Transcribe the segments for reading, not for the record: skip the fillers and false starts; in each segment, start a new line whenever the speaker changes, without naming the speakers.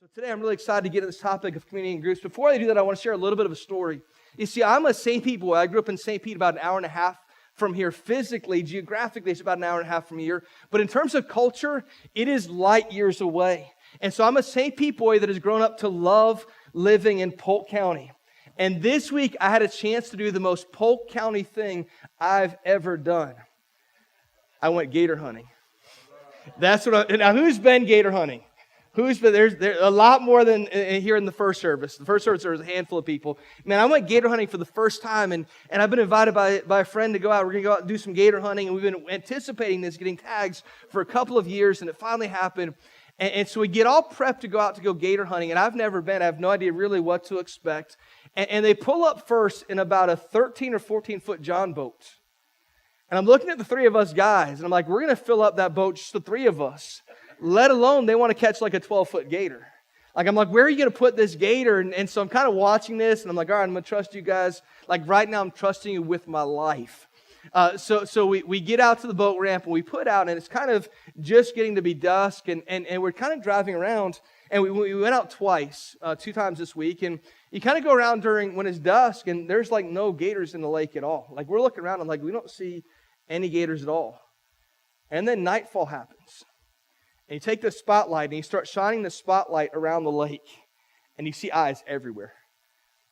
So today I'm really excited to get into this topic of community and groups. Before I do that, I want to share a little bit of a story. You see, I'm a St. Pete boy. I grew up in St. Pete about an hour and a half from here. Physically, geographically, it's about an hour and a half from here. But in terms of culture, it is light years away. And so I'm a St. Pete boy that has grown up to love living in Polk County. And this week, I had a chance to do the most Polk County thing I've ever done. I went gator hunting. That's what now who's been gator hunting? Who's been there's a lot more than here in the first service. The first service there was a handful of people. Man, I went gator hunting for the first time, and I've been invited by a friend to go out. We're going to go out and do some gator hunting, and we've been anticipating this, getting tags for a couple of years, and it finally happened. And so we get all prepped to go out to go gator hunting, and I've never been. I have no idea really what to expect. And they pull up first in about a 13 or 14-foot John boat. And I'm looking at the three of us guys, and I'm like, we're going to fill up that boat, just the three of us. Let alone they want to catch like a 12-foot gator. Like, I'm like, where are you going to put this gator? And so I'm kind of watching this, and I'm like, all right, I'm going to trust you guys. Like, right now, I'm trusting you with my life. So we get out to the boat ramp, and we put out, and it's kind of just getting to be dusk, and we're kind of driving around, and we went out twice, 2 times this week, and you kind of go around when it's dusk, and there's like no gators in the lake at all. Like, we're looking around, and like, we don't see any gators at all. And then nightfall happens. And you take the spotlight and you start shining the spotlight around the lake. And you see eyes everywhere.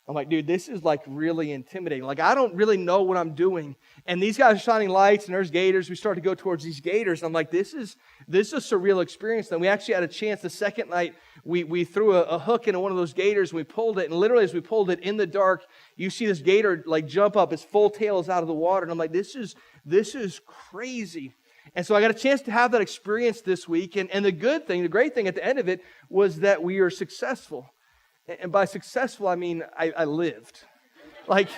I'm like, dude, this is like really intimidating. Like, I don't really know what I'm doing. And these guys are shining lights and there's gators. We start to go towards these gators. And I'm like, this is a surreal experience. And we actually had a chance the second night. We threw a hook into one of those gators and we pulled it. And literally as we pulled it in the dark, you see this gator like jump up. Its full tail is out of the water. And I'm like, this is crazy. And so I got a chance to have that experience this week. And the great thing at the end of it was that we are successful. And by successful, I mean I lived. Like,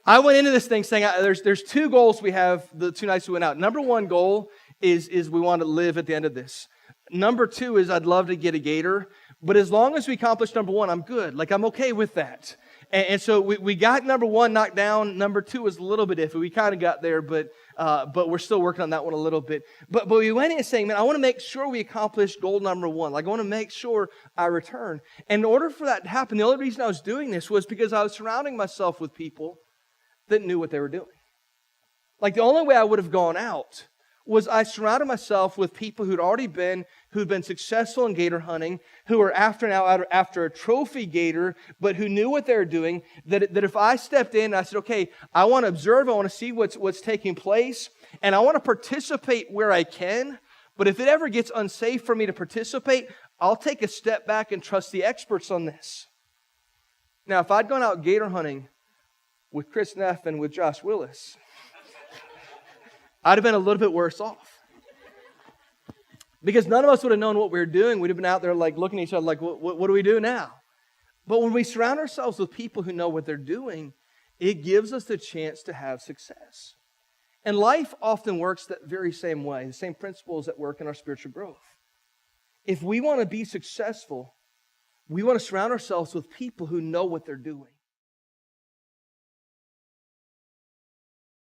I went into this thing saying there's 2 goals we have the 2 nights we went out. Number 1 goal is we want to live at the end of this. Number 2 is I'd love to get a gator. But as long as we accomplish number 1, I'm good. Like, I'm okay with that. And so we got number 1 knocked down. Number 2 was a little bit iffy. We kind of got there, but we're still working on that one a little bit. But we went in saying, man, I want to make sure we accomplish goal number 1. Like, I want to make sure I return. And in order for that to happen, the only reason I was doing this was because I was surrounding myself with people that knew what they were doing. Like, the only way I would have gone out was I surrounded myself with people who'd been successful in gator hunting, who are after a trophy gator, but who knew what they were doing, that if I stepped in and I said, okay, I want to observe, I want to see what's taking place, and I want to participate where I can, but if it ever gets unsafe for me to participate, I'll take a step back and trust the experts on this. Now, if I'd gone out gator hunting with Chris Neff and with Josh Willis, I'd have been a little bit worse off. Because none of us would have known what we were doing. We'd have been out there like looking at each other like, what do we do now? But when we surround ourselves with people who know what they're doing, it gives us the chance to have success. And life often works that very same way. The same principles that work in our spiritual growth. If we want to be successful, we want to surround ourselves with people who know what they're doing.